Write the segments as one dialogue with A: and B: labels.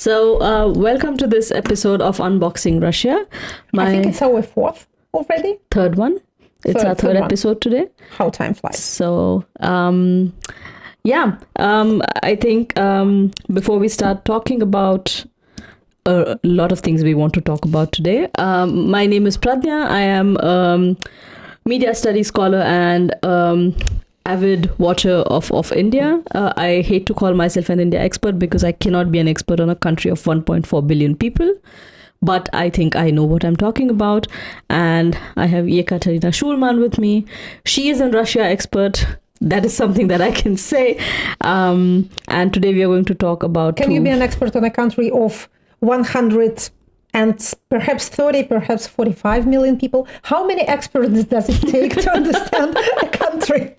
A: Welcome to this episode of Unboxing Russia.
B: I think it's our fourth already.
A: Third one. It's our third episode today.
B: How time flies.
A: So, I think before we start talking about a lot of things we want to talk about today, my name is Pradnya. I am a media studies scholar and avid watcher of India. I hate to call myself an India expert because I cannot be an expert on a country of 1.4 billion people. But I think I know what I'm talking about. And I have Ekaterina Schulmann with me. She is a Russia expert. That is something that I can say. And today we are going to talk about...
B: Can you be an expert on a country of 100 and perhaps 30, perhaps 45 million people? How many experts does it take to understand a country?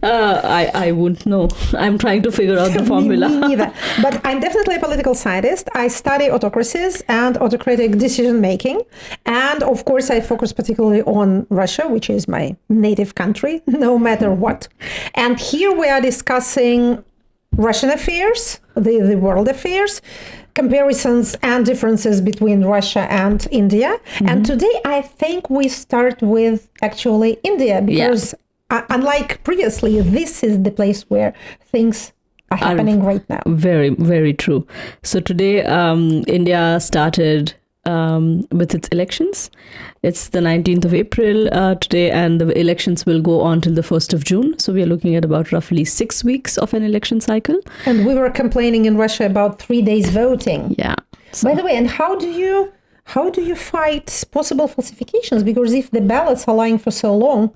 A: I wouldn't know. I'm trying to figure out the formula.
B: Me neither. But I'm definitely a political scientist. I study autocracies and autocratic decision making. And of course, I focus particularly on Russia, which is my native country, no matter what. And here we are discussing Russian affairs, the world affairs, comparisons and differences between Russia and India. Mm-hmm. And today, I think we start with actually India, because unlike previously, this is the place where things are happening right now.
A: Very, very true. So today, India started with its elections. It's the 19th of April today, and the elections will go on till the 1st of June. So we are looking at about roughly 6 weeks of an election cycle.
B: And we were complaining in Russia about 3 days voting.
A: Yeah.
B: By the way, and how do you fight possible falsifications? Because if the ballots are lying for so long,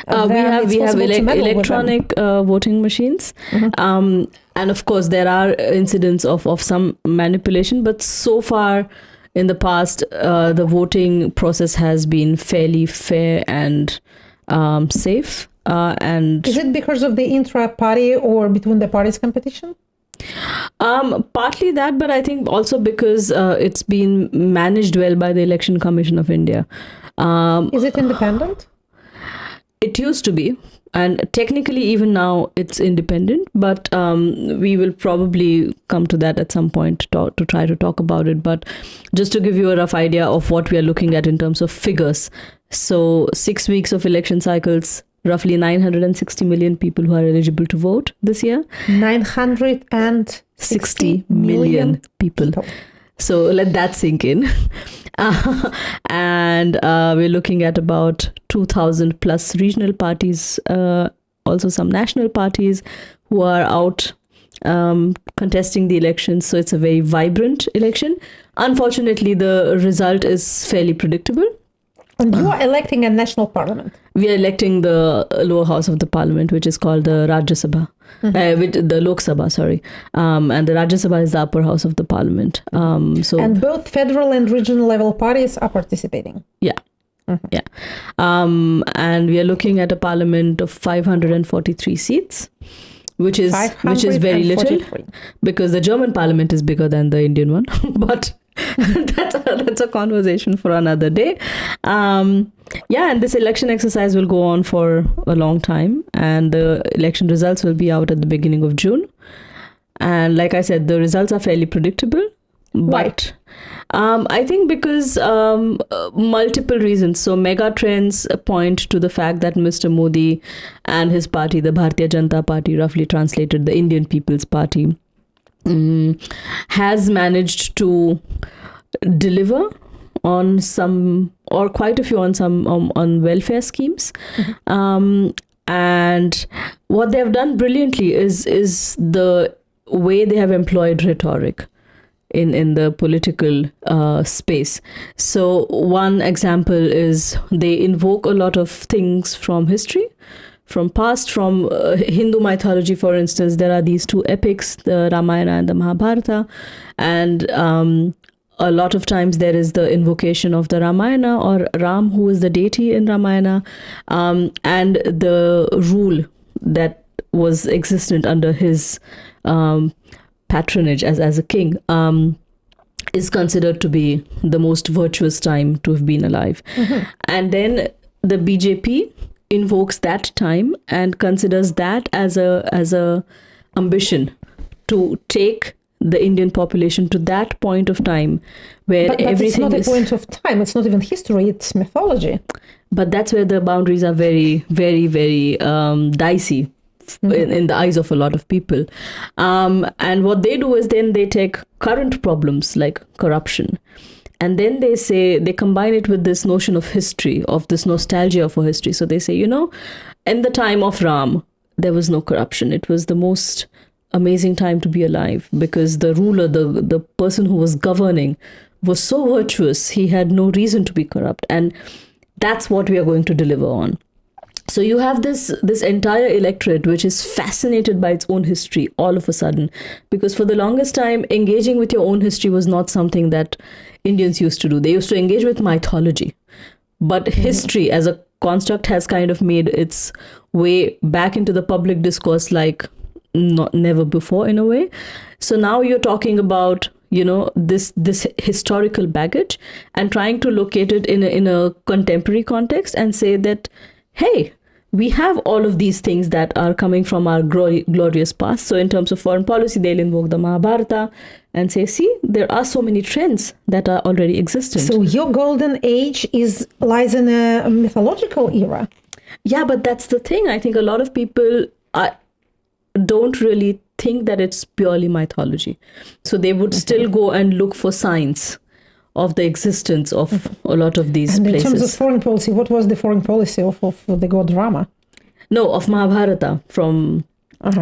A: we have electronic voting machines. Mm-hmm. And of course, there are incidents of some manipulation, but so far in the past, the voting process has been fairly fair and safe. And
B: is it because of the intra-party or between the parties competition?
A: Partly that, but I think also because it's been managed well by the Election Commission of India.
B: Is it independent?
A: It used to be. And technically, even now, it's independent, but we will probably come to that at some point to try to talk about it. But just to give you a rough idea of what we are looking at in terms of figures. So 6 weeks of election cycles, roughly 960 million people who are eligible to vote this year.
B: 960 million people.
A: So let that sink in. And we're looking at about 2,000 plus regional parties, also some national parties who are out contesting the elections. So it's a very vibrant election. Unfortunately, the result is fairly predictable.
B: And you are electing a national parliament.
A: We are electing the lower house of the parliament, which is called the Rajya Sabha. Mm-hmm. The Lok Sabha, sorry. And the Rajya Sabha is the upper house of the parliament.
B: And both federal and regional level parties are participating.
A: Yeah. Mm-hmm. Yeah. And we are looking at a parliament of 543 seats, which is very little, because the German parliament is bigger than the Indian one. But that's a conversation for another day. And this election exercise will go on for a long time, and the election results will be out at the beginning of June. And like I said, the results are fairly predictable. But I think because multiple reasons. So mega trends point to the fact that Mr. Modi and his party, the Bharatiya Janata Party, roughly translated the Indian People's Party, has managed to deliver on some, or quite a few on some on welfare schemes. Mm-hmm. And what they have done brilliantly is the way they have employed rhetoric in the political space. So one example is they invoke a lot of things from history, from past, from Hindu mythology, for instance. There are these two epics, the Ramayana and the Mahabharata. And a lot of times there is the invocation of the Ramayana, or Ram, who is the deity in Ramayana, and the rule that was existent under his patronage as a king is considered to be the most virtuous time to have been alive. Mm-hmm. And then the BJP invokes that time and considers that as a ambition to take the Indian population to that point of time where
B: but
A: everything
B: it's not a point of time. It's not even history. It's mythology.
A: But that's where the boundaries are very, very, very dicey in the eyes of a lot of people. And what they do is then they take current problems like corruption, and then they combine it with this notion of history, of this nostalgia for history. So they say, in the time of Ram, there was no corruption. It was the most amazing time to be alive because the ruler, the person who was governing, was so virtuous. He had no reason to be corrupt. And that's what we are going to deliver on. So you have this entire electorate which is fascinated by its own history all of a sudden, because for the longest time, engaging with your own history was not something that Indians used to do. They used to engage with mythology. But history as a construct has kind of made its way back into the public discourse like never before in a way. So now you're talking about this historical baggage and trying to locate it in a contemporary context and say that, hey, we have all of these things that are coming from our glorious past. So in terms of foreign policy, they'll invoke the Mahabharata and say, see, there are so many trends that are already existent.
B: So your golden age lies in a mythological era.
A: Yeah, but that's the thing. I think a lot of people don't really think that it's purely mythology. So they would still go and look for signs of the existence of a lot of these places.
B: In terms of foreign policy, what was the foreign policy of the god Rama?
A: No, of Mahabharata from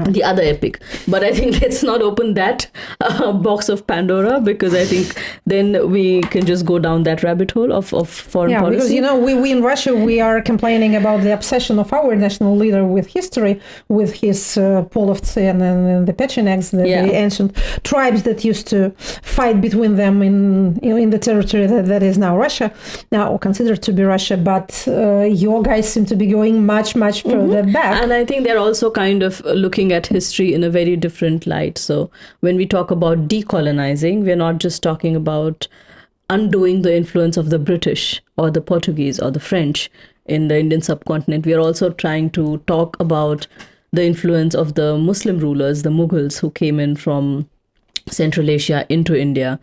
A: the other epic. But I think let's not open that box of Pandora, because I think then we can just go down that rabbit hole of foreign policy.
B: Yeah, because, we in Russia, we are complaining about the obsession of our national leader with history, with his Polovtsi and the Pechenegs, the ancient tribes that used to fight between them in the territory that is now Russia, now considered to be Russia. But your guys seem to be going much, much further back.
A: And I think they're also kind of looking at history in a very different light. So when we talk about decolonizing, we're not just talking about undoing the influence of the British or the Portuguese or the French in the Indian subcontinent. We are also trying to talk about the influence of the Muslim rulers, the Mughals, who came in from Central Asia into India.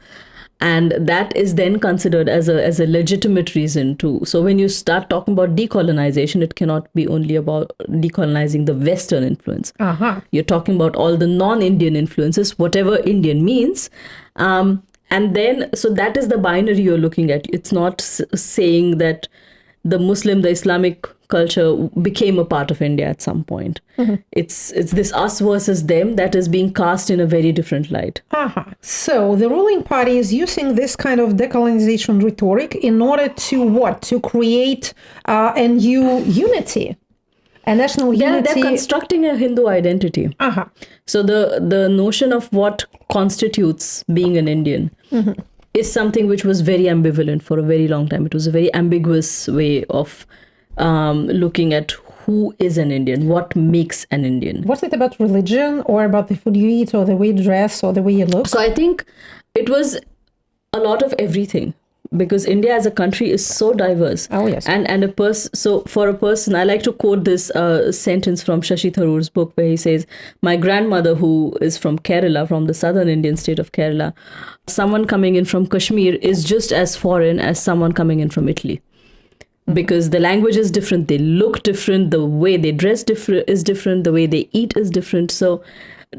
A: And that is then considered as a legitimate reason to. So when you start talking about decolonization, it cannot be only about decolonizing the Western influence. You're talking about all the non-Indian influences, whatever Indian means. And then, so that is the binary you're looking at. It's not saying that the Muslim, the Islamic culture became a part of India at some point. It's this us versus them that is being cast in a very different light.
B: So the ruling party is using this kind of decolonization rhetoric in order to what? To create a new unity, a national unity.
A: They're constructing a Hindu identity. So the notion of what constitutes being an Indian is something which was very ambivalent for a very long time. It was a very ambiguous way of looking at who is an Indian, what makes an Indian.
B: Was it about religion or about the food you eat or the way you dress or the way you look?
A: So I think it was a lot of everything, because India as a country is so diverse. And so for a person, I like to quote this sentence from Shashi Tharoor's book, where he says, my grandmother, who is from Kerala, from the southern Indian state of Kerala, someone coming in from Kashmir is just as foreign as someone coming in from Italy. Because the language is different, they look different, the way they dress is different, the way they eat is different. So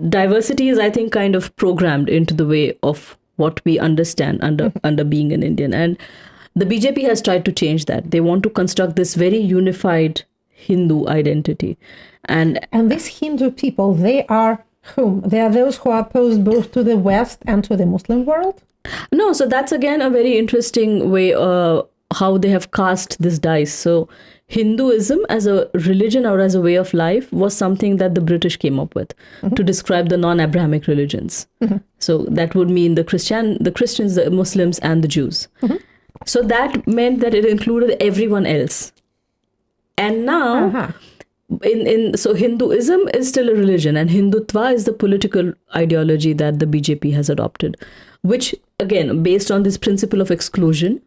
A: diversity is, I think, kind of programmed into the way of what we understand under being an Indian. And the BJP has tried to change that. They want to construct this very unified Hindu identity. And
B: these Hindu people, they are whom? They are those who are opposed both to the West and to the Muslim world?
A: No, so that's again a very interesting way how they have cast this dice. So Hinduism as a religion or as a way of life was something that the British came up with to describe the non-Abrahamic religions. So that would mean the Christians, the Muslims, and the Jews. So that meant that it included everyone else. And now, so Hinduism is still a religion, and Hindutva is the political ideology that the BJP has adopted, which again, based on this principle of exclusion,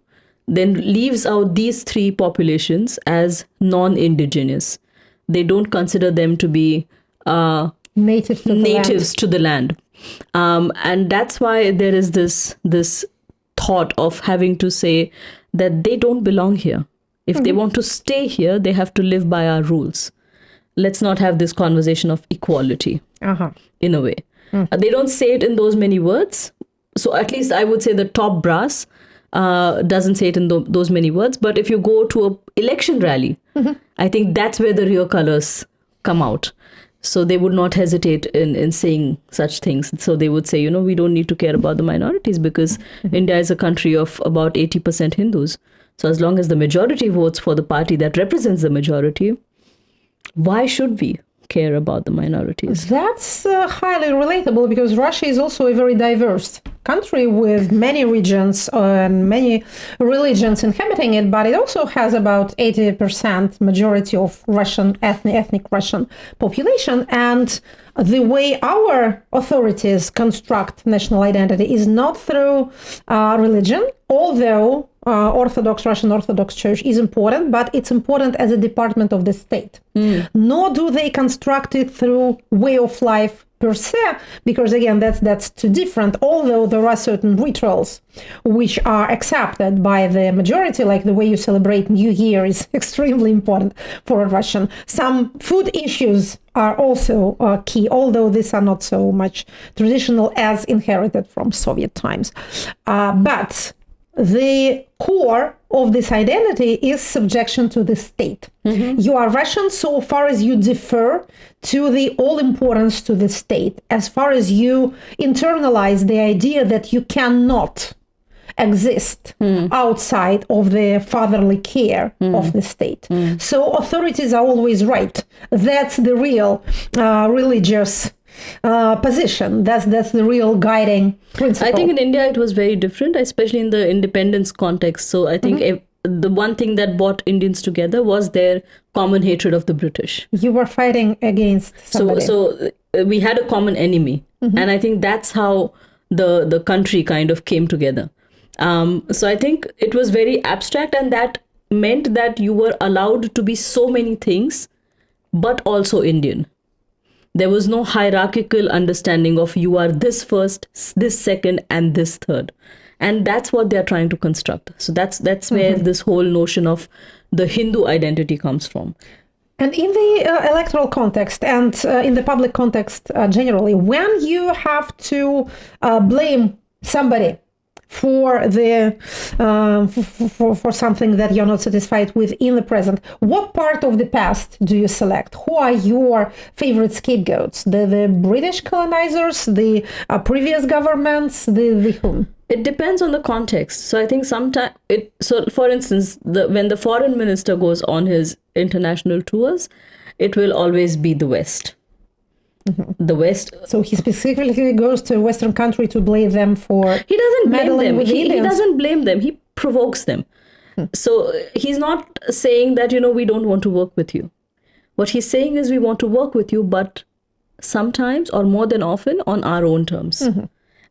A: then leaves out these three populations as non-indigenous. They don't consider them to be natives to the land. And that's why there is this thought of having to say that they don't belong here. If they want to stay here, they have to live by our rules. Let's not have this conversation of equality in a way. They don't say it in those many words. So at least I would say the top brass doesn't say it in those many words. But if you go to an election rally, I think that's where the real colors come out. So they would not hesitate in saying such things. So they would say, we don't need to care about the minorities because India is a country of about 80% Hindus. So as long as the majority votes for the party that represents the majority, why should we care about the minorities?
B: That's highly relatable because Russia is also a very diverse country with many regions and many religions inhabiting it, but it also has about 80% majority of Russian ethnic Russian population. And the way our authorities construct national identity is not through religion, although Russian Orthodox Church is important, but it's important as a department of the state. Nor do they construct it through way of life per se, because again, that's too different. Although there are certain rituals which are accepted by the majority, like the way you celebrate New Year is extremely important for a Russian. Some food issues are also key, although these are not so much traditional as inherited from Soviet times. But the core of this identity is subjection to the state. You are Russian so far as you defer to the all-importance to the state, as far as you internalize the idea that you cannot exist outside of the fatherly care of the state. So authorities are always right. That's the real religious position. That's the real guiding principle.
A: I think in India it was very different, especially in the independence context. So I think the one thing that brought Indians together was their common hatred of the British.
B: You were fighting against somebody.
A: So we had a common enemy. And I think that's how the country kind of came together. So I think it was very abstract, and that meant that you were allowed to be so many things, but also Indian. There was no hierarchical understanding of you are this first, this second, and this third. And that's what they're trying to construct. So that's where this whole notion of the Hindu identity comes from.
B: And in the electoral context and in the public context generally, when you have to blame somebody for the for something that you're not satisfied with in the present, what part of the past do you select? Who are your favorite scapegoats? The British colonizers, the previous governments, the whom?
A: It depends on the context. So I think sometimes for instance, when the foreign minister goes on his international tours, it will always be the West. The West.
B: So he specifically goes to a Western country to blame them for.
A: He doesn't blame them.
B: He
A: doesn't blame them. He provokes them. So he's not saying that, we don't want to work with you. What he's saying is we want to work with you, but sometimes or more than often on our own terms.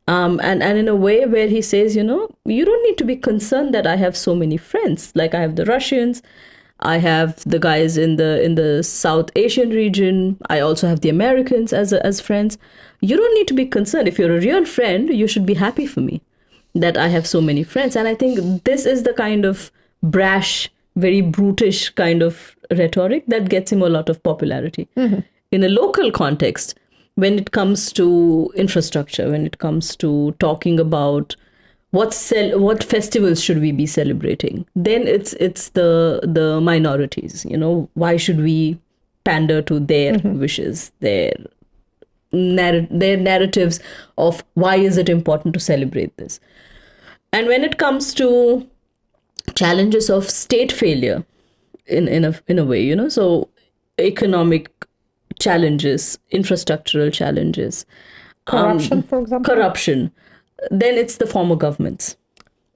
A: And in a way where he says, you don't need to be concerned that I have so many friends. Like I have the Russians, I have the guys in the South Asian region. I also have the Americans as friends. You don't need to be concerned. If you're a real friend, you should be happy for me that I have so many friends. And I think this is the kind of brash, very brutish kind of rhetoric that gets him a lot of popularity. In a local context, when it comes to infrastructure, when it comes to talking about what festivals should we be celebrating, then it's the minorities. Why should we pander to their wishes, their narratives of why is it important to celebrate this? And when it comes to challenges of state failure, in a way, so economic challenges, infrastructural challenges,
B: corruption, for example,
A: then it's the former governments.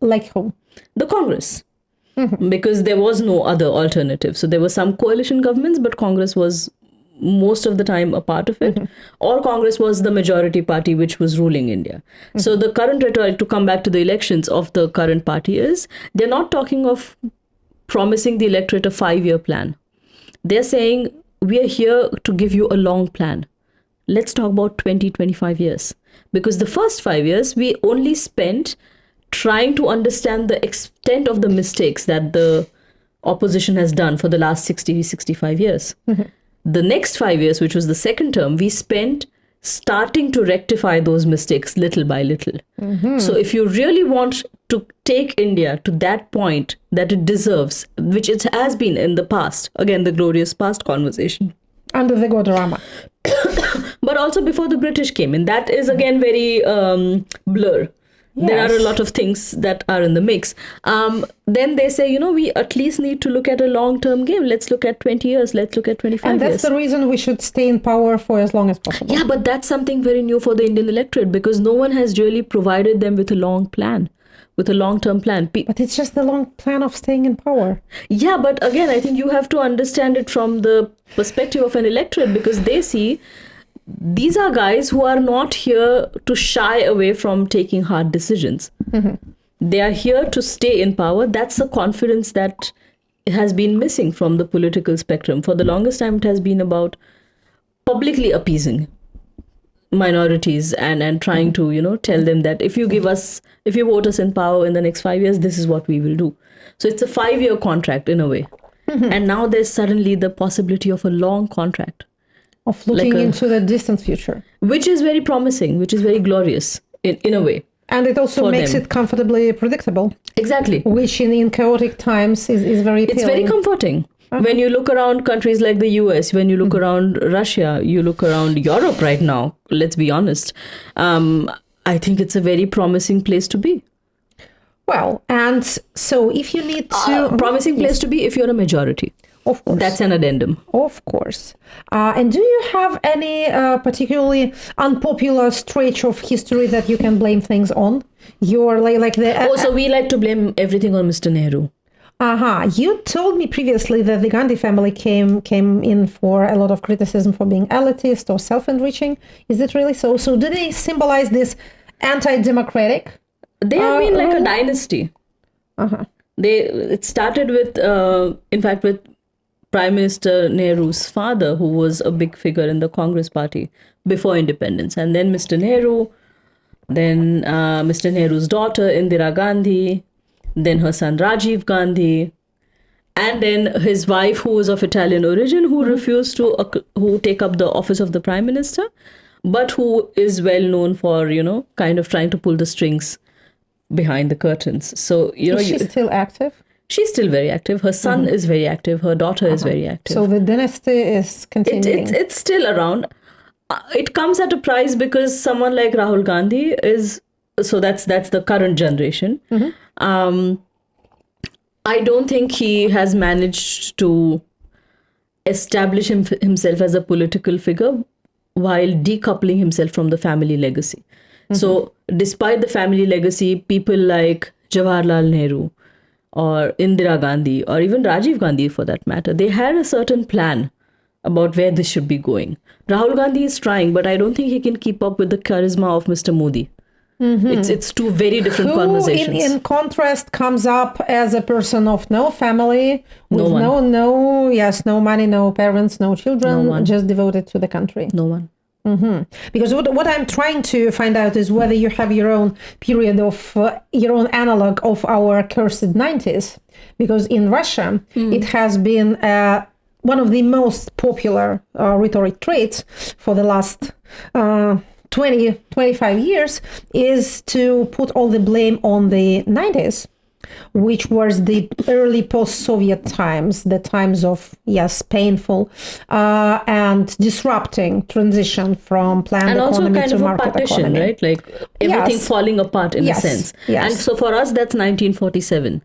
B: Like whom?
A: The Congress. Because there was no other alternative. So there were some coalition governments, but Congress was most of the time a part of it. Or Congress was the majority party which was ruling India. So the current rhetoric, to come back to the elections of the current party, is they're not talking of promising the electorate a 5-year plan. They're saying, we are here to give you a long plan. let's talk about 20-25 years. Because the first 5 years, we only spent trying to understand the extent of the mistakes that the opposition has done for the last 65 years. The next 5 years, which was the second term, we spent starting to rectify those mistakes little by little. So if you really want to take India to that point that it deserves, which it has been in the past, again, the glorious past conversation,
B: under the Godorama,
A: but also before the British came in, that is again very blur. Yes. There are a lot of things that are in the mix. Then they say, we at least need to look at a long-term game. Let's look at 20 years. Let's look at 25 years.
B: And that's the reason we should stay in power for as long as possible.
A: Yeah, but that's something very new for the Indian electorate, because no one has really provided them with a long plan, with a long-term plan.
B: But it's just the long plan of staying in power.
A: Yeah, but again, I think you have to understand it from the perspective of an electorate, because they see these are guys who are not here to shy away from taking hard decisions. They are here to stay in power. That's the confidence that has been missing from the political spectrum. For the longest time, it has been about publicly appeasing minorities and trying to, tell them that if you vote us in power in the next 5 years, this is what we will do. So it's a 5-year contract in a way. And now there's suddenly the possibility of a long contract.
B: Of looking into the distant future.
A: Which is very promising, which is very glorious in a way.
B: And it also makes it comfortably predictable.
A: Exactly.
B: Which in chaotic times is very appealing.
A: It's very comforting. When you look around countries like the US, when you look around Russia, you look around Europe right now, let's be honest, I think it's a very promising place to be.
B: Well, and so if you need to...
A: promising place to be if you're a majority.
B: Of course.
A: That's an addendum.
B: Of course. And do you have any particularly unpopular stretch of history that you can blame things on? You're like the...
A: So we like to blame everything on Mr. Nehru.
B: You told me previously that the Gandhi family came in for a lot of criticism for being elitist or self-enriching. Is it really so? So do they symbolize this anti-democratic?
A: They have been like a dynasty. It started with, in fact, with Prime Minister Nehru's father, who was a big figure in the Congress party before independence. And then Mr. Nehru, then Mr. Nehru's daughter, Indira Gandhi, then her son, Rajiv Gandhi, and then his wife, who was of Italian origin, who refused to who take up the office of the Prime Minister, but who is well known for, kind of trying to pull the strings behind the curtains. So,
B: Is she still active?
A: She's still very active. Her son is very active. Her daughter is very active.
B: So the dynasty is continuing.
A: It's still around. It comes at a price because someone like Rahul Gandhi is... So that's the current generation. I don't think he has managed to establish himself as a political figure while decoupling himself from the family legacy. So despite the family legacy, people like Jawaharlal Nehru or Indira Gandhi or even Rajiv Gandhi for that matter, they had a certain plan about where this should be going. Rahul Gandhi is trying, but I don't think he can keep up with the charisma of Mr. Modi. It's two very different conversations.
B: In contrast, comes up as a person of no family, with no money, no parents, no children, just devoted to the country.
A: No one.
B: Because what I'm trying to find out is whether you have your own period of your own analog of our cursed 90s. Because in Russia, it has been one of the most popular rhetoric traits for the last 25 years is to put all the blame on the 90s, which was the early post-Soviet times, the times of, painful and disrupting transition from planned economy to market
A: partition,
B: economy.
A: Right? Like everything falling apart in a sense.
B: Yes.
A: And so for us, that's 1947.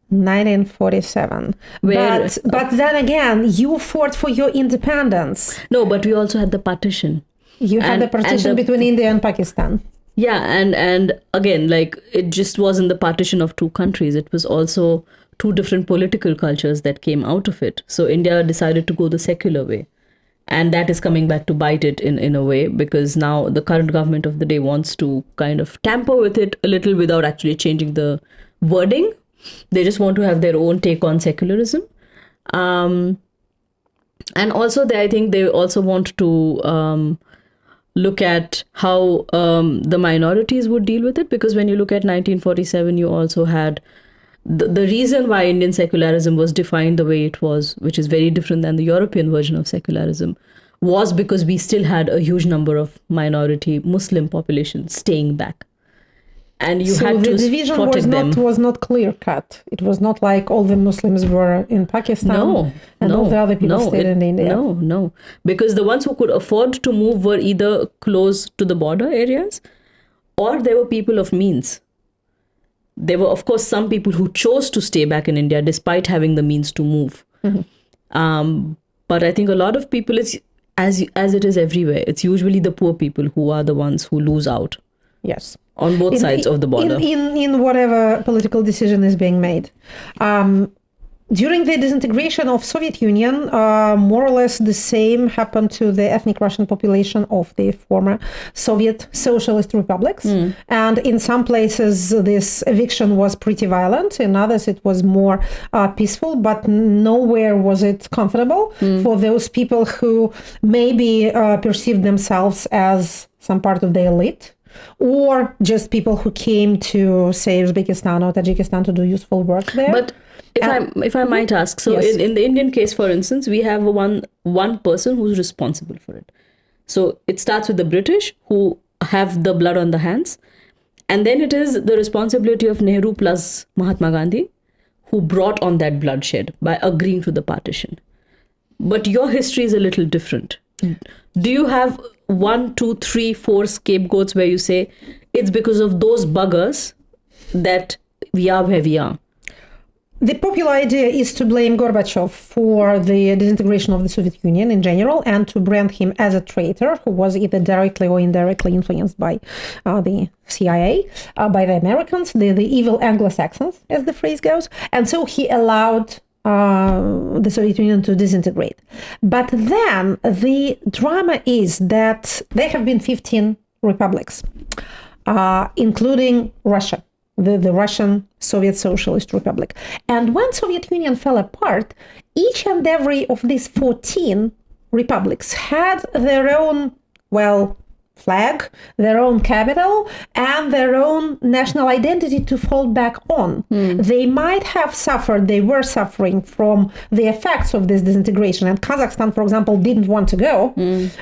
B: 1947. But then again, you fought for your independence.
A: No, but we also had the partition.
B: You had the partition between India and Pakistan.
A: Yeah, and again, like it just wasn't the partition of two countries. It was also two different political cultures that came out of it. So India decided to go the secular way. And that is coming back to bite it in a way, because now the current government of the day wants to kind of tamper with it a little without actually changing the wording. They just want to have their own take on secularism. And also I think they also want to look at how the minorities would deal with it, because when you look at 1947, you also had the reason why Indian secularism was defined the way it was, which is very different than the European version of secularism, was because we still had a huge number of minority Muslim population staying back. And you
B: so
A: had
B: the
A: to
B: division
A: protect them.
B: was not clear cut. It was not like all the Muslims were in Pakistan and all the other people stayed in India.
A: No. Because the ones who could afford to move were either close to the border areas, or there were people of means. There were, of course, some people who chose to stay back in India despite having the means to move. But I think a lot of people, it's as it is everywhere, it's usually the poor people who are the ones who lose out.
B: Yes.
A: On both sides of the border.
B: In whatever political decision is being made. During the disintegration of Soviet Union, more or less the same happened to the ethnic Russian population of the former Soviet socialist republics. And in some places, this eviction was pretty violent. In others, it was more peaceful, but nowhere was it comfortable for those people who maybe perceived themselves as some part of the elite, or just people who came to, say, Uzbekistan or Tajikistan to do useful work there.
A: But if I might ask, so
B: Yes.
A: in the Indian case, for instance, we have one person who's responsible for it. So it starts with the British, who have the blood on the hands. And then it is the responsibility of Nehru plus Mahatma Gandhi, who brought on that bloodshed by agreeing to the partition. But your history is a little different. Do you have 1, 2, 3, 4 scapegoats where you say it's because of those buggers that we are where we are?
B: The popular idea is to blame Gorbachev for the disintegration of the Soviet Union in general, and to brand him as a traitor who was either directly or indirectly influenced by the CIA, by the Americans, the evil Anglo-Saxons, as the phrase goes. And so he allowed the Soviet Union to disintegrate. But then the drama is that there have been 15 republics, including Russia, the Russian Soviet Socialist Republic. And when Soviet Union fell apart, each and every of these 14 republics had their own, flag, their own capital, and their own national identity to fall back on. They might have suffered, they were suffering from the effects of this disintegration. And Kazakhstan, for example, didn't want to go.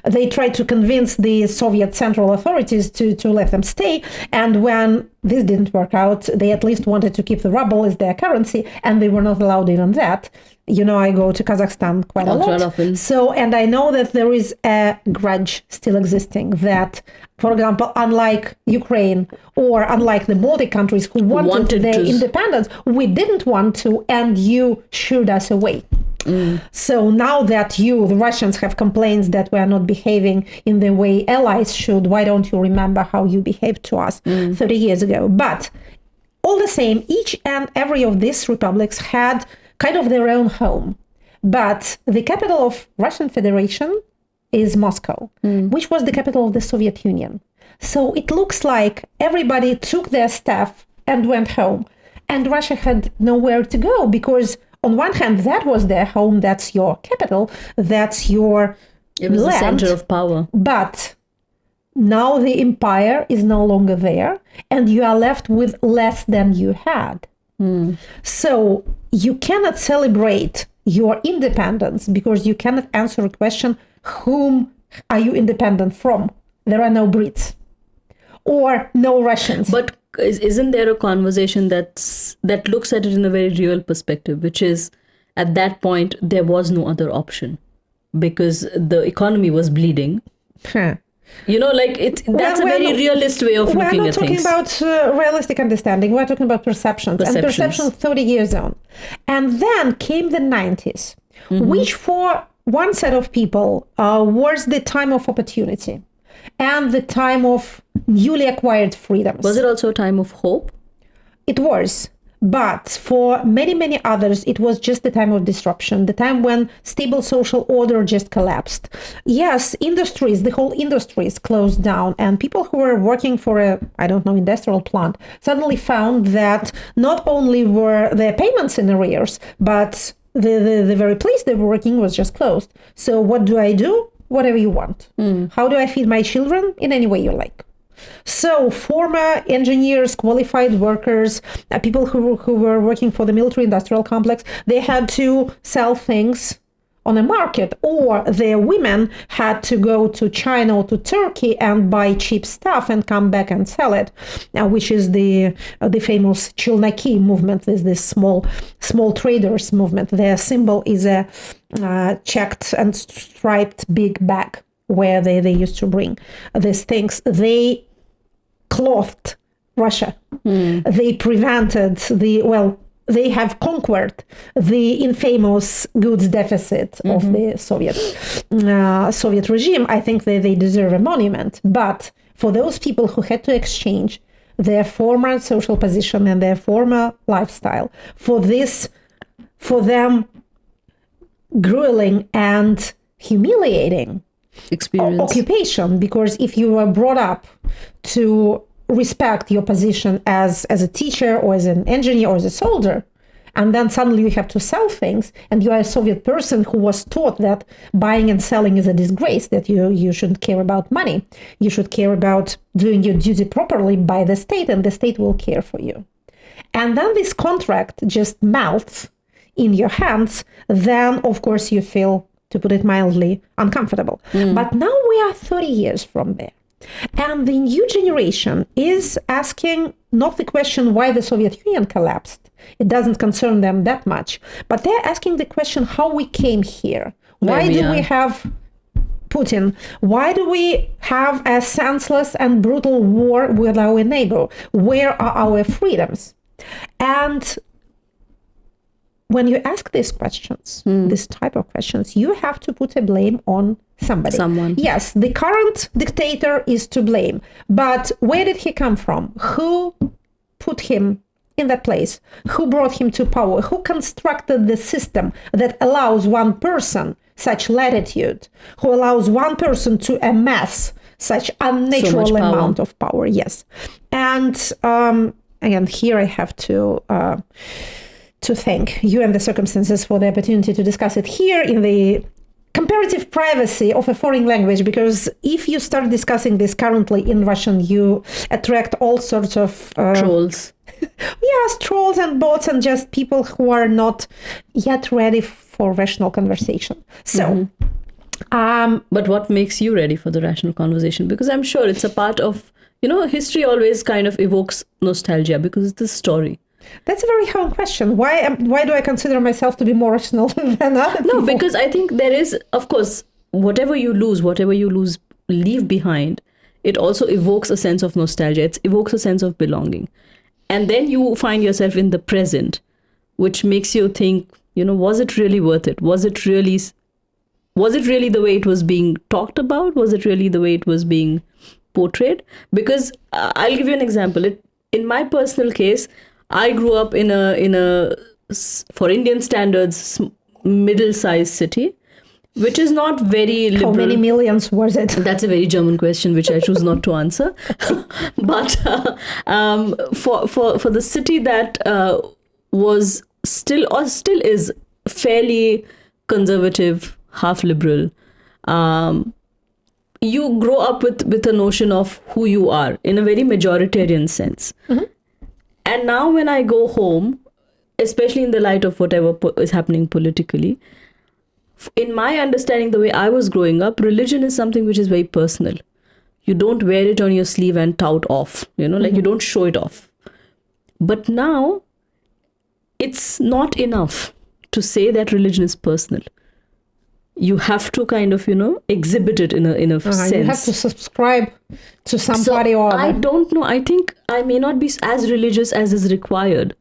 B: They tried to convince the Soviet central authorities to let them stay. And when this didn't work out, they at least wanted to keep the ruble as their currency, and they were not allowed even that. You know, I go to Kazakhstan quite a lot.
A: Often.
B: So, and I know that there is a grudge still existing that, for example, unlike Ukraine or unlike the Baltic countries who wanted their independence, we didn't want to, and you shooed us away. So now that you, the Russians, have complaints that we are not behaving in the way allies should, why don't you remember how you behaved to us 30 years ago? But all the same, each and every of these republics had kind of their own home. But the capital of Russian Federation is Moscow, which was the capital of the Soviet Union. So it looks like everybody took their stuff and went home. And Russia had nowhere to go because on one hand, that was their home, that's your capital, that's your
A: It was
B: land.
A: the center of power.
B: But now the empire is no longer there, and you are left with less than you had. So you cannot celebrate your independence because you cannot answer a question, whom are you independent from? There are no Brits or no Russians.
A: But isn't there a conversation that looks at it in a very real perspective, which is at that point there was no other option because the economy was bleeding. You know, like that's a very realist way of looking at things.
B: We're not talking about realistic understanding. We're talking about perceptions. And perceptions 30 years on. And then came the 90s, which for one set of people was the time of opportunity and the time of newly acquired freedoms.
A: Was it also a time of hope?
B: It was. But for many, many others, it was just the time of disruption, the time when stable social order just collapsed. Yes, industries, the whole industries closed down, and people who were working for a, industrial plant suddenly found that not only were their payments in arrears, but the very place they were working was just closed. So what do? whatever you want. How do I feed my children? In any way you like. So former engineers, qualified workers, people who were working for the military industrial complex, they had to sell things on a market, or their women had to go to China or to Turkey and buy cheap stuff and come back and sell it, which is the famous Chulnaki movement. There's this small traders movement. Their symbol is a checked and striped big bag where they used to bring these things. They clothed Russia. They prevented they have conquered the infamous goods deficit of the Soviet regime. I think they deserve a monument. But for those people who had to exchange their former social position and their former lifestyle for them grueling and humiliating experience, occupation, because if you were brought up to respect your position as a teacher or as an engineer or as a soldier, and then suddenly you have to sell things, and you are a Soviet person who was taught that buying and selling is a disgrace, that you shouldn't care about money, you should care about doing your duty properly by the state, and the state will care for you. And then this contract just melts in your hands, then of course you feel, to put it mildly, uncomfortable. But now we are 30 years from there. And the new generation is asking not the question why the Soviet Union collapsed. It doesn't concern them that much. But they're asking the question how we came here. Why do we have Putin? Why do we have a senseless and brutal war with our neighbor? Where are our freedoms? And when you ask these questions, this type of questions, you have to put a blame on somebody. Someone. Yes, the current dictator is to blame. But where did he come from? Who put him in that place? Who brought him to power? Who constructed the system that allows one person such latitude? Who allows one person to amass such unnatural amount of power? Yes. And again, here I have to thank you and the circumstances for the opportunity to discuss it here in the comparative privacy of a foreign language, because if you start discussing this currently in Russian, you attract all sorts of trolls. Yes, trolls and bots and just people who are not yet ready for rational conversation. So,
A: but what makes you ready for the rational conversation? Because I'm sure it's a part of, history always kind of evokes nostalgia because it's the story.
B: That's a very hard question. Why do I consider myself to be more rational than other people?
A: No, because I think there is, of course, whatever you lose, leave behind, it also evokes a sense of nostalgia. It evokes a sense of belonging. And then you find yourself in the present, which makes you think, was it really worth it? Was it really the way it was being talked about? Was it really the way it was being portrayed? Because I'll give you an example. In my personal case, I grew up in a for Indian standards, middle-sized city, which is not very liberal.
B: How many millions was it?
A: That's a very German question, which I choose not to answer. But for the city that was still is fairly conservative, half liberal, you grow up with a notion of who you are in a very majoritarian sense. And now when I go home, especially in the light of whatever is happening politically, in my understanding, the way I was growing up, religion is something which is very personal. You don't wear it on your sleeve and tout off, like you don't show it off. But now it's not enough to say that religion is personal. You have to kind of, exhibit it in a sense.
B: You have to subscribe to somebody or other.
A: I don't know. I think I may not be as religious as is required.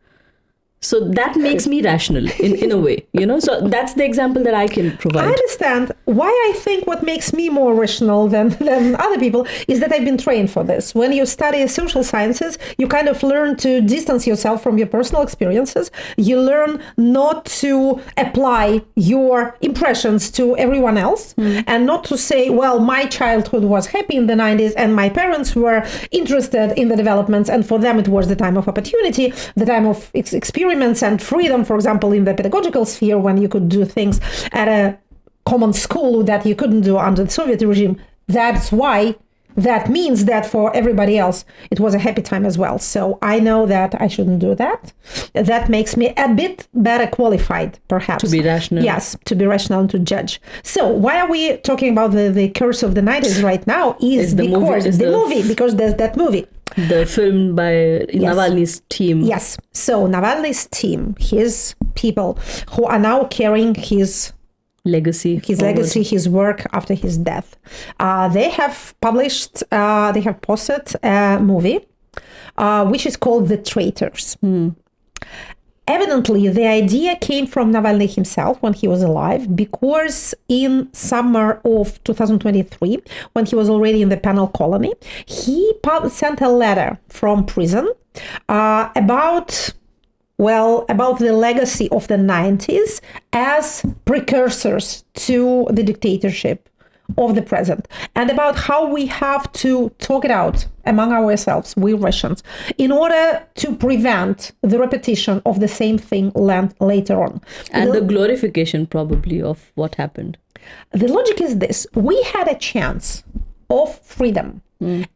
A: So that makes me rational in a way, So that's the example that I can provide.
B: I understand why I think what makes me more rational than other people is that I've been trained for this. When you study social sciences, you kind of learn to distance yourself from your personal experiences. You learn not to apply your impressions to everyone else and not to say, well, my childhood was happy in the 90s and my parents were interested in the developments and for them it was the time of opportunity, the time of experience and freedom, for example, in the pedagogical sphere, when you could do things at a common school that you couldn't do under the Soviet regime. That's why that means that for everybody else, it was a happy time as well. So I know that I shouldn't do that. That makes me a bit better qualified, perhaps.
A: To be rational.
B: Yes, to be rational and to judge. So why are we talking about the curse of the 90s right now? Is the movie, because there's that movie.
A: The film by Navalny's team.
B: Yes. So Navalny's team, his people who are now carrying his legacy, his work after his death. They have published, they have posted a movie, which is called The Traitors. Evidently, the idea came from Navalny himself when he was alive, because in summer of 2023, when he was already in the penal colony, he sent a letter from prison about the legacy of the 90s as precursors to the dictatorship of the present, and about how we have to talk it out among ourselves, we Russians, in order to prevent the repetition of the same thing later on.
A: And the glorification probably of what happened.
B: The logic is this: we had a chance of freedom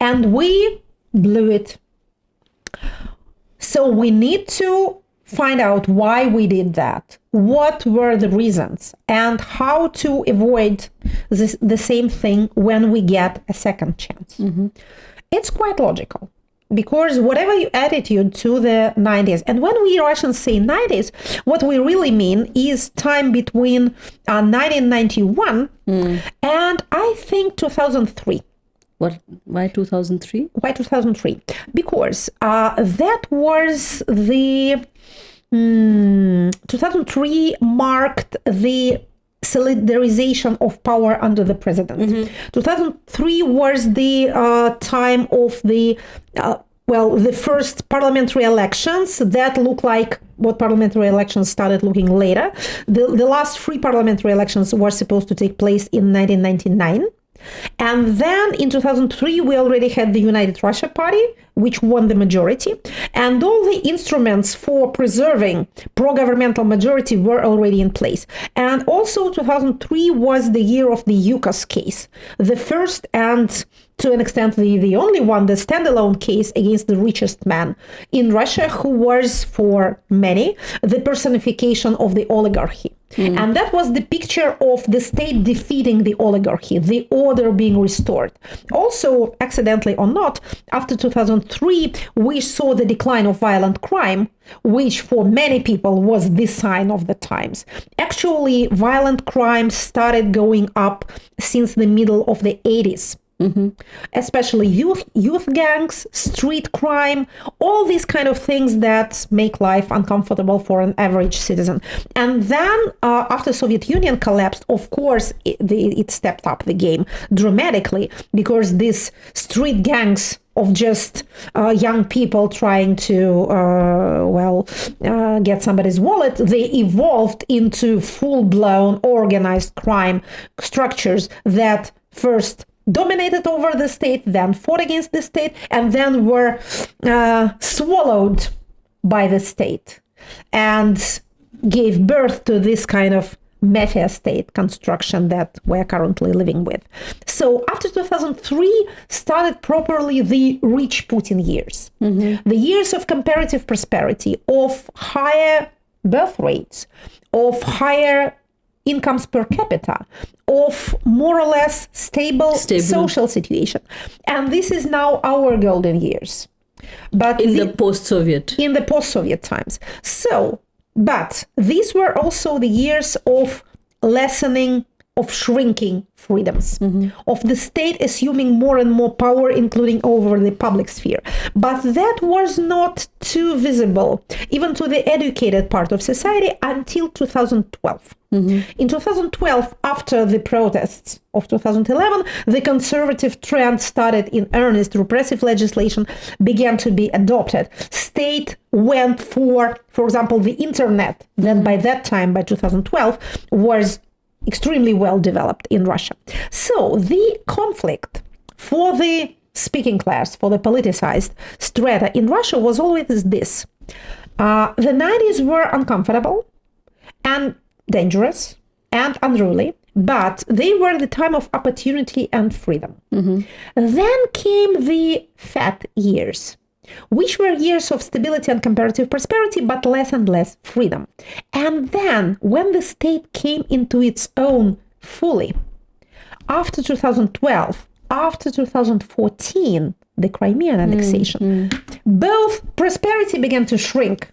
B: and we blew it. So we need to find out why we did that, what were the reasons, and how to avoid the same thing when we get a second chance. It's quite logical, because whatever your attitude to the 90s, and when we Russians say 90s, what we really mean is time between 1991 and I think 2003.
A: Why 2003?
B: Why 2003? Because that was the 2003 marked the solidarization of power under the president. 2003 was the time of the first parliamentary elections that look like what parliamentary elections started looking later. The last three parliamentary elections were supposed to take place in 1999. And then in 2003, we already had the United Russia Party, which won the majority. And all the instruments for preserving pro-governmental majority were already in place. And also 2003 was the year of the UCAS case, the first and to an extent the only one, the standalone case against the richest man in Russia, who was for many the personification of the oligarchy. And that was the picture of the state defeating the oligarchy, the order being restored. Also, accidentally or not, after 2003, we saw the decline of violent crime, which for many people was the sign of the times. Actually, violent crime started going up since the middle of the 80s. Especially youth gangs, street crime, all these kind of things that make life uncomfortable for an average citizen. And then after Soviet Union collapsed, of course, it stepped up the game dramatically, because these street gangs of just young people trying to get somebody's wallet, they evolved into full-blown organized crime structures that first dominated over the state, then fought against the state, and then were swallowed by the state, and gave birth to this kind of mafia state construction that we're currently living with. So after 2003 started properly the rich Putin years, the years of comparative prosperity, of higher birth rates, of higher incomes per capita, of more or less stable social situation. And this is now our golden years. But
A: in the
B: post-Soviet times. So, but these were also the years of lessening, of shrinking freedoms, of the state assuming more and more power, including over the public sphere. But that was not too visible, even to the educated part of society, until 2012. In 2012, after the protests of 2011, the conservative trend started in earnest. Repressive legislation began to be adopted. State went for example, the internet, that by that time, by 2012, was extremely well developed in Russia. So the conflict for the speaking class, for the politicized strata in Russia was always this. The 90s were uncomfortable and dangerous and unruly, but they were the time of opportunity and freedom. Then came the fat years, which were years of stability and comparative prosperity, but less and less freedom. And then when the state came into its own fully, after 2012, after 2014, the Crimean annexation, both prosperity began to shrink.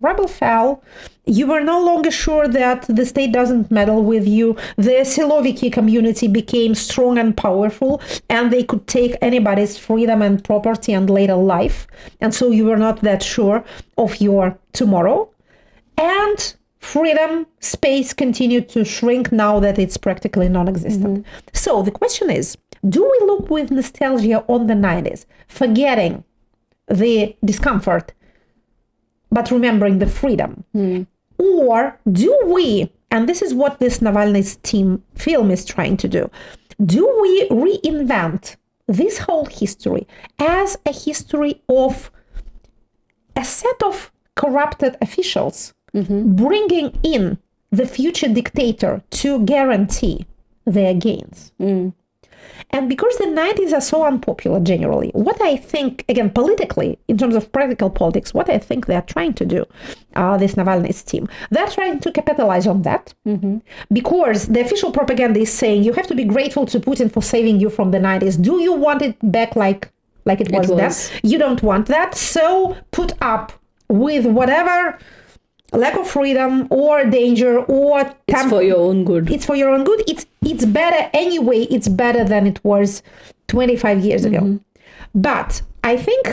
B: Ruble fell. You were no longer sure that the state doesn't meddle with you. The Siloviki community became strong and powerful, and they could take anybody's freedom and property and later life. And so you were not that sure of your tomorrow. And freedom, space continued to shrink now that it's practically non-existent. So the question is, do we look with nostalgia on the 90s, forgetting the discomfort, but remembering the freedom? Or do we, and this is what this Navalny's team film is trying to do we reinvent this whole history as a history of a set of corrupted officials bringing in the future dictator to guarantee their gains? And because the 90s are so unpopular generally, what I think, again, politically, in terms of practical politics, what I think they're trying to do, this Navalny's team, they're trying to capitalize on that, because the official propaganda is saying you have to be grateful to Putin for saving you from the 90s. Do you want it back like it was then? You don't want that. So put up with whatever lack of freedom or danger or
A: it's for your own good.
B: It's for your own good. It's better anyway. It's better than it was 25 years ago. But I think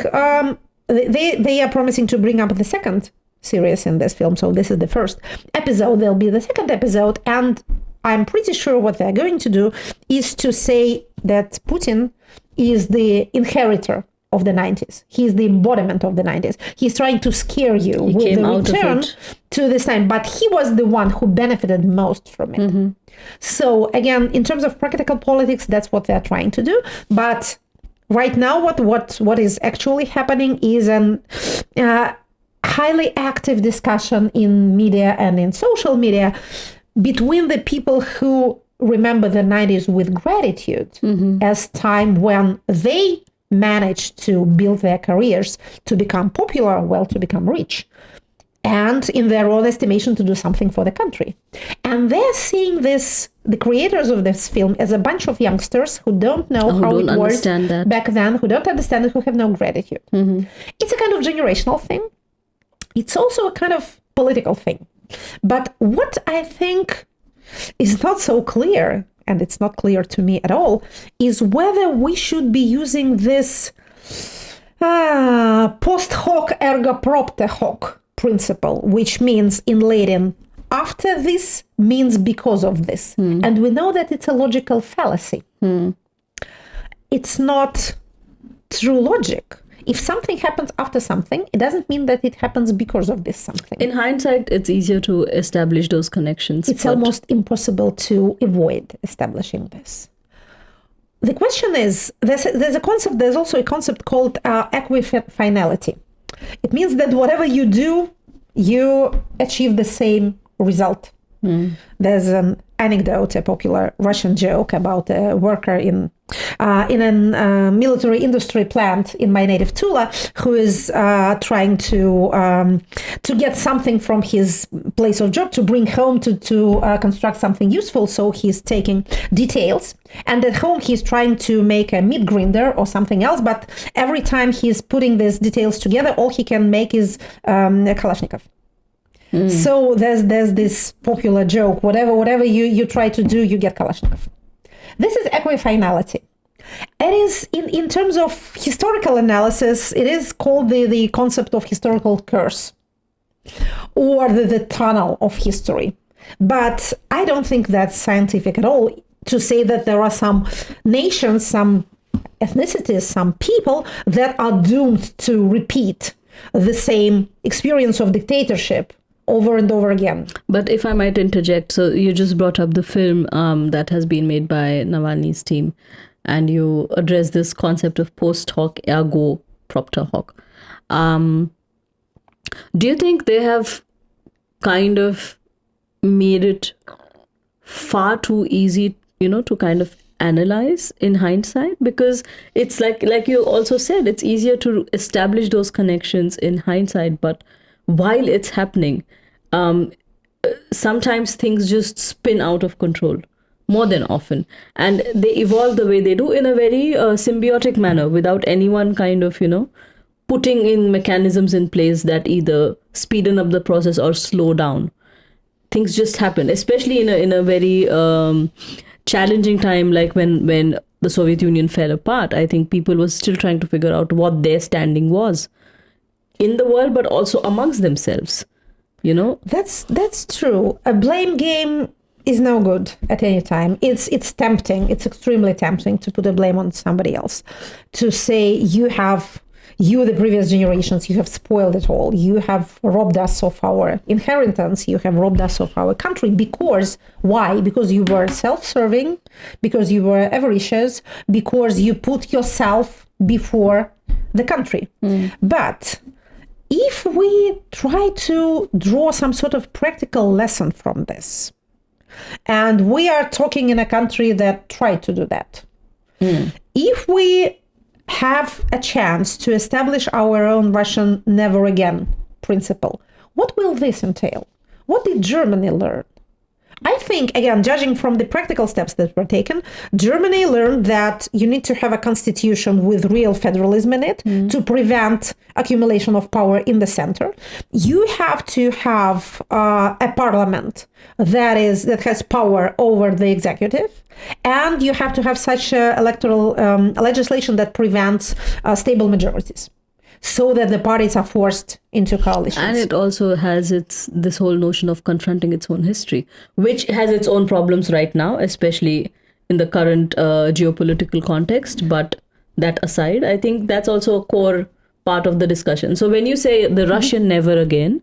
B: they are promising to bring up the second series in this film. So this is the first episode. There'll be the second episode. And I'm pretty sure what they're going to do is to say that Putin is the inheritor of the 90s. He's the embodiment of the 90s. He's trying to scare you with the return to this time, but he was the one who benefited most from it. So again, in terms of practical politics, that's what they're trying to do. But right now, what is actually happening is an highly active discussion in media and in social media between the people who remember the 90s with gratitude as time when they managed to build their careers, to become popular, to become rich, and in their own estimation to do something for the country. And they're seeing this, the creators of this film, as a bunch of youngsters who don't know how it was back then, who don't understand it, who have no gratitude. It's a kind of generational thing. It's also a kind of political thing. But what I think is not so clear, and it's not clear to me at all, is whether we should be using this post hoc ergo propter hoc principle, which means in Latin, after this means because of this. And we know that it's a logical fallacy. It's not true logic. If something happens after something, it doesn't mean that it happens because of this something.
A: In hindsight, it's easier to establish those connections.
B: It's almost impossible to avoid establishing this. The question is, there's also a concept called equifinality. It means that whatever you do, you achieve the same result. There's an anecdote, a popular Russian joke about a worker in a military industry plant in my native Tula who is trying to get something from his place of job to bring home to construct something useful. So he's taking details, and at home he's trying to make a meat grinder or something else. But every time he's putting these details together, all he can make is a Kalashnikov. So there's this popular joke, whatever you try to do, you get Kalashnikov. This is equifinality. It is, in terms of historical analysis, it is called the concept of historical curse, or the tunnel of history. But I don't think that's scientific at all to say that there are some nations, some ethnicities, some people that are doomed to repeat the same experience of dictatorship over and over again.
A: But if I might interject, so you just brought up the film that has been made by Navalny's team, and you address this concept of post hoc ergo propter hoc. Do you think they have kind of made it far too easy, to kind of analyze in hindsight, because it's like you also said, it's easier to establish those connections in hindsight, but while it's happening, sometimes things just spin out of control more than often, and they evolve the way they do in a very symbiotic manner, without anyone kind of putting in mechanisms in place that either speeden up the process or slow down. Things just happen, especially in a very challenging time, like when the Soviet Union fell apart. I think people were still trying to figure out what their standing was in the world, but also amongst themselves.
B: That's true. A blame game is no good at any time. It's tempting. It's extremely tempting to put a blame on somebody else, to say you, the previous generations, you have spoiled it all. You have robbed us of our inheritance. You have robbed us of our country. Because, why? Because you were self-serving, because you were avaricious, because you put yourself before the country. But if we try to draw some sort of practical lesson from this, and we are talking in a country that tried to do that, if we have a chance to establish our own Russian never again principle, what will this entail? What did Germany learn? I think, again, judging from the practical steps that were taken, Germany learned that you need to have a constitution with real federalism in it to prevent accumulation of power in the center. You have to have a parliament that has power over the executive, and you have to have such electoral legislation that prevents stable majorities, so that the parties are forced into coalitions.
A: And it also has this whole notion of confronting its own history, which has its own problems right now, especially in the current geopolitical context. But that aside, I think that's also a core part of the discussion. So when you say the Russian never again,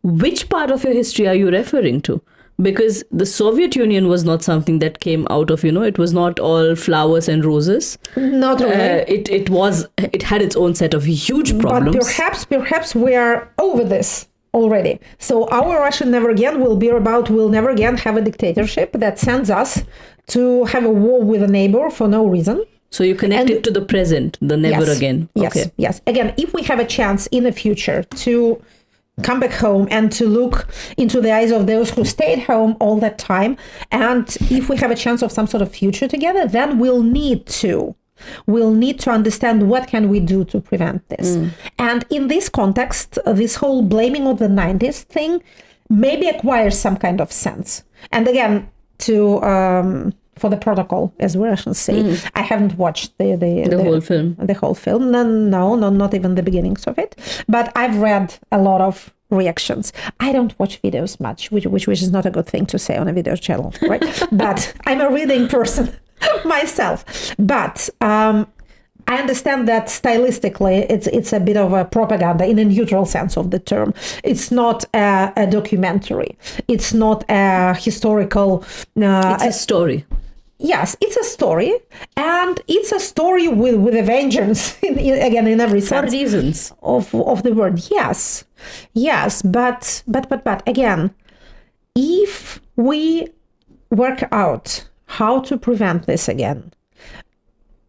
A: which part of your history are you referring to? Because the Soviet Union was not something that came out of, it was not all flowers and roses.
B: Not really.
A: It had its own set of huge problems.
B: But perhaps we are over this already. So our Russian never again will be about, we'll never again have a dictatorship that sends us to have a war with a neighbor for no reason.
A: So you connect it to the present, the never again.
B: Yes. Again, if we have a chance in the future to come back home and to look into the eyes of those who stayed home all that time, and if we have a chance of some sort of future together, then we'll need to understand what can we do to prevent this. And in this context, this whole blaming of the 90s thing maybe acquires some kind of sense. And again, for the protocol, as we Russians say, I haven't watched the
A: whole film.
B: The whole film. No, not even the beginnings of it. But I've read a lot of reactions. I don't watch videos much, which is not a good thing to say on a video channel, right? But I'm a reading person myself. But I understand that stylistically, it's a bit of a propaganda in a neutral sense of the term. It's not a documentary. It's not a historical.
A: It's a story.
B: Yes, it's a story, and it's a story with a vengeance, again, in every sense.
A: For reasons.
B: Of the word, yes, but again, if we work out how to prevent this again,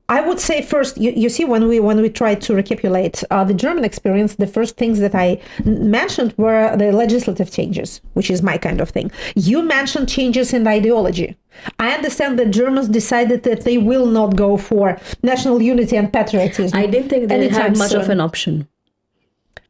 B: I would say first, you see, when we tried to recapitulate the German experience, the first things that I mentioned were the legislative changes, which is my kind of thing. You mentioned changes in ideology. I understand that Germans decided that they will not go for national unity and patriotism.
A: I didn't think they had much of an option.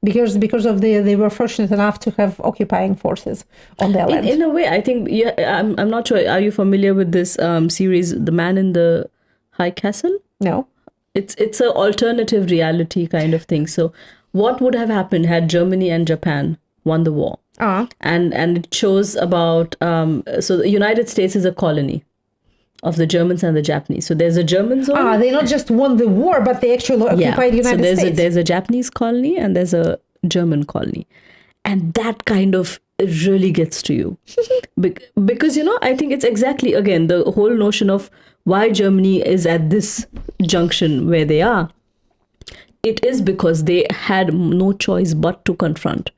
B: Because they were fortunate enough to have occupying forces on their land.
A: In a way, I think, I'm not sure. Are you familiar with this series, The Man in the High Castle?
B: No.
A: It's an alternative reality kind of thing. So what would have happened had Germany and Japan won the war? And it shows about, so the United States is a colony of the Germans and the Japanese. So there's a German zone.
B: They not just won the war, but they actually occupied the United States.
A: There's a Japanese colony and there's a German colony. And that kind of really gets to you. Because, I think it's exactly, again, the whole notion of why Germany is at this junction where they are. It is because they had no choice but to confront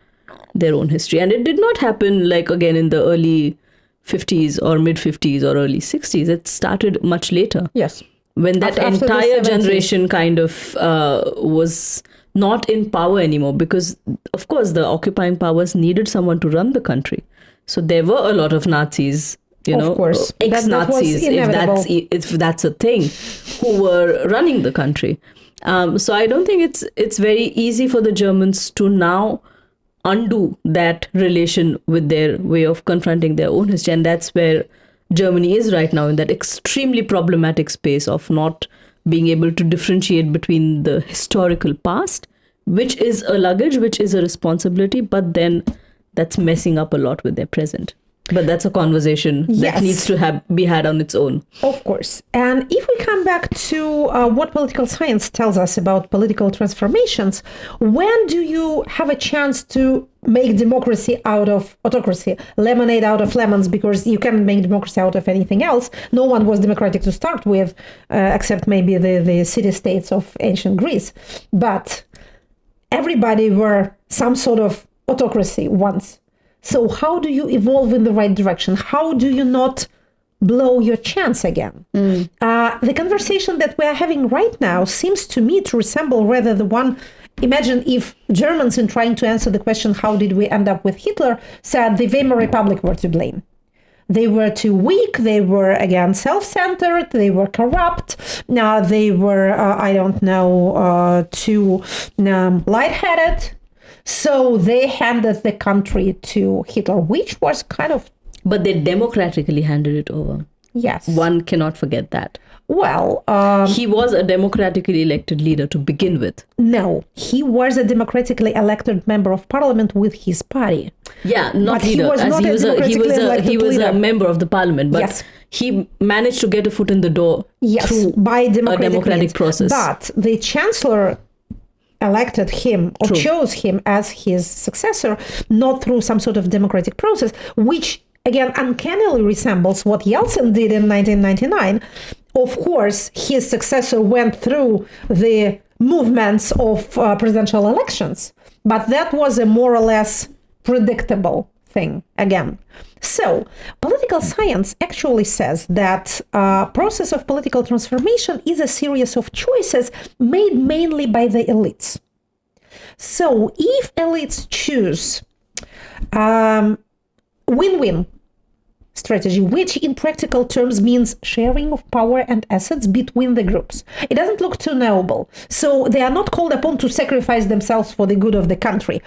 A: their own history. And it did not happen, like, again, in the early 50s or mid 50s or early 60s. It started much later.
B: Yes.
A: When that
B: After the
A: entire
B: 70s.
A: generation kind of was not in power anymore, because of course the occupying powers needed someone to run the country. So there were a lot of Nazis,
B: Of course.
A: ex-Nazis,
B: That was
A: if that's a thing, who were running the country. So I don't think it's very easy for the Germans to now undo that relation with their way of confronting their own history. And that's where Germany is right now, in that extremely problematic space of not being able to differentiate between the historical past, which is a luggage, which is a responsibility, but then that's messing up a lot with their present. But that's a conversation that needs to be had on its own.
B: Of course. And if we come back to what political science tells us about political transformations, when do you have a chance to make democracy out of autocracy, lemonade out of lemons, because you can't make democracy out of anything else. No one was democratic to start with, except maybe the city-states of ancient Greece. But everybody were some sort of autocracy once. So how do you evolve in the right direction? How do you not blow your chance again? The conversation that we are having right now seems to me to resemble rather the one. Imagine if Germans, in trying to answer the question, how did we end up with Hitler, said the Weimar Republic were to blame. They were too weak. They were, again, self-centered. They were corrupt. They were, too lightheaded. So they handed the country to Hitler, which was kind of...
A: But they democratically handed it over.
B: Yes.
A: One cannot forget that.
B: Well...
A: he was a democratically elected leader to begin with.
B: No, he was a democratically elected member of parliament with his party.
A: Yeah, not
B: But he
A: leader.
B: was not a democratically elected
A: he was a
B: leader.
A: member of the parliament, but
B: Yes.
A: he managed to get a foot in the door through
B: by
A: a democratic
B: means.
A: process.
B: But the chancellor elected him or chose him as his successor, not through some sort of democratic process, which again uncannily resembles what Yeltsin did in 1999. Of course, his successor went through the movements of presidential elections, but that was a more or less predictable thing again. So political science actually says that process of political transformation is a series of choices made mainly by the elites. So if elites choose win-win strategy, which in practical terms means sharing of power and assets between the groups, it doesn't look too noble. So they are not called upon to sacrifice themselves for the good of the country,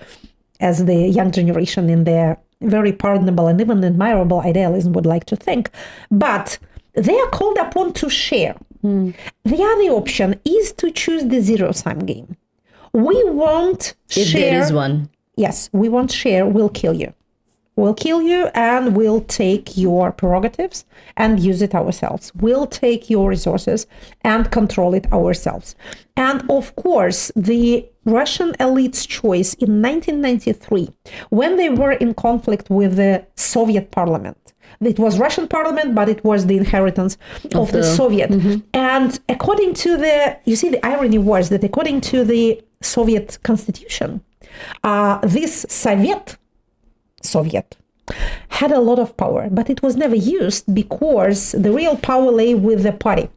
B: as the young generation in their very pardonable and even admirable idealism would like to think, but they are called upon to share. The other option is to choose the zero-sum game. We won't share.
A: If there is one.
B: Yes, we won't share, we'll kill you. We'll kill you and we'll take your prerogatives and use it ourselves. We'll take your resources and control it ourselves. And of course, the Russian elite's choice in 1993, when they were in conflict with the Soviet parliament. It was Russian parliament, but it was the inheritance of the Soviet. And according to the irony was that according to the Soviet constitution, this Soviet had a lot of power, but it was never used because the real power lay with the party.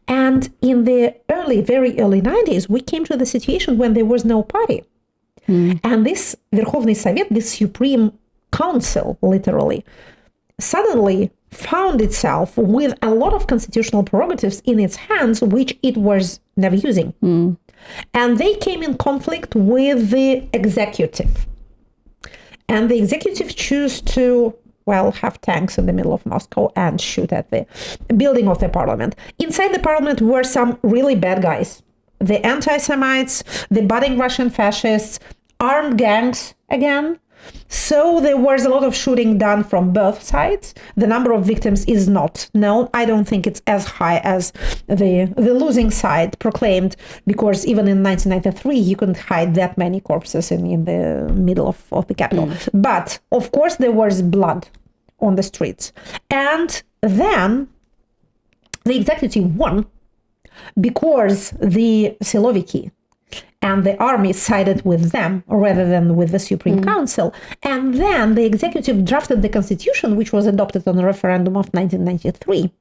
B: And in the very early 90s, we came to the situation when there was no party. And this Верховный Совет, this Supreme Council, literally, suddenly found itself with a lot of constitutional prerogatives in its hands, which it was never using. And they came in conflict with the executive. And the executive chose to, have tanks in the middle of Moscow and shoot at the building of the parliament. Inside the parliament were some really bad guys. The anti-Semites, the budding Russian fascists, armed gangs again. So there was a lot of shooting done from both sides. The number of victims is not known. I don't think it's as high as the losing side proclaimed, because even in 1993, you couldn't hide that many corpses in the middle of the capital. But of course, there was blood on the streets. And then the executive won because the Siloviki, and the army sided with them rather than with the Supreme Council. And then the executive drafted the constitution, which was adopted on the referendum of 1993,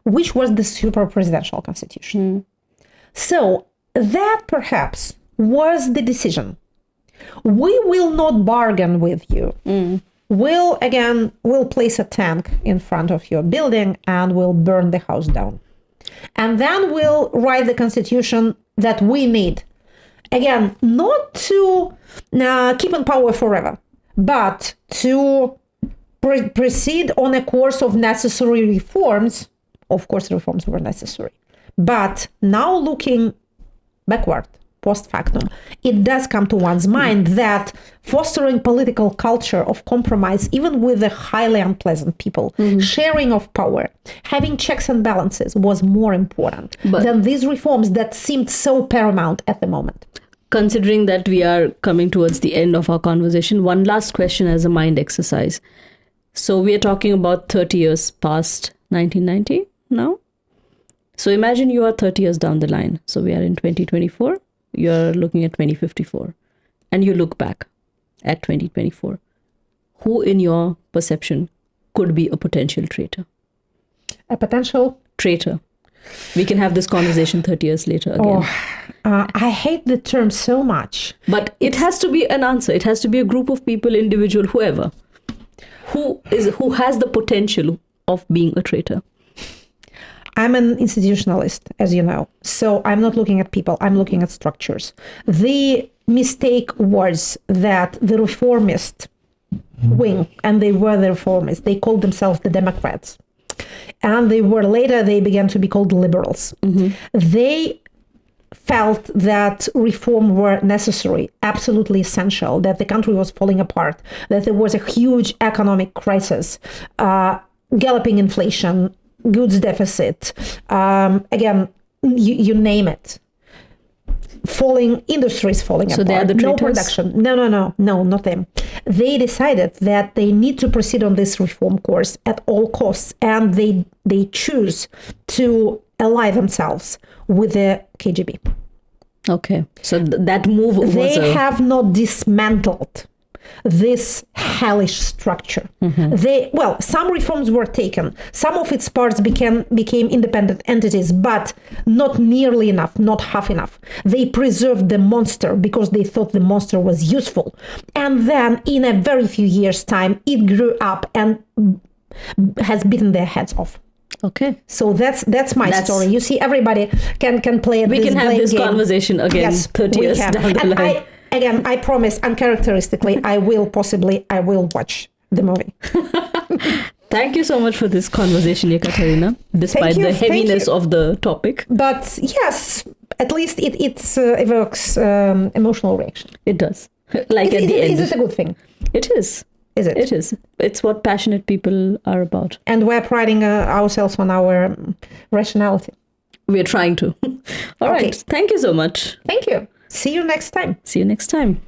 B: which was the super presidential constitution. So that perhaps was the decision. We will not bargain with you. We'll place a tank in front of your building and we'll burn the house down. And then we'll write the constitution that we need. Again, not to keep in power forever, but to proceed on a course of necessary reforms. Of course, reforms were necessary. But now looking backward, post factum, it does come to one's mind that fostering political culture of compromise, even with the highly unpleasant people, sharing of power, having checks and balances was more important than these reforms that seemed so paramount at the moment.
A: Considering that we are coming towards the end of our conversation, one last question as a mind exercise. So we are talking about 30 years past 1990 now. So imagine you are 30 years down the line. So we are in 2024. You're looking at 2054. And you look back at 2024. Who in your perception could be a potential traitor?
B: A potential
A: traitor. We can have this conversation 30 years later again.
B: I hate the term so much.
A: But it has to be an answer. It has to be a group of people, individual, whoever. Who has the potential of being a traitor?
B: I'm an institutionalist, as you know. So I'm not looking at people. I'm looking at structures. The mistake was that the reformist wing, and they were the reformists, they called themselves the Democrats. And they began to be called liberals. They felt that reform were necessary, absolutely essential, that the country was falling apart, that there was a huge economic crisis, galloping inflation, goods deficit, again, you name it. Industries falling apart.
A: So they are the traitors?
B: No production. No, not them. They decided that they need to proceed on this reform course at all costs, and they choose to ally themselves with the KGB.
A: Okay, so that move was
B: have not dismantled this hellish structure. Some reforms were taken. Some of its parts became independent entities, but not nearly enough, not half enough. They preserved the monster because they thought the monster was useful. And then in a very few years' time, it grew up and has bitten their heads off.
A: Okay.
B: So that's my story. You see, everybody can play
A: we
B: this
A: can have this
B: game.
A: Conversation again 30 years down the line.
B: I promise, uncharacteristically, I will watch the movie.
A: Thank you so much for this conversation, Ekaterina, despite the heaviness of the topic.
B: But yes, at least it evokes emotional reaction.
A: It does. Like at the end.
B: Is it a good thing?
A: It is.
B: Is it?
A: It is. It's what passionate people are about.
B: And we're priding ourselves on our rationality.
A: We're trying to. All right. Thank you so much.
B: Thank you. See you next time.
A: See you next time.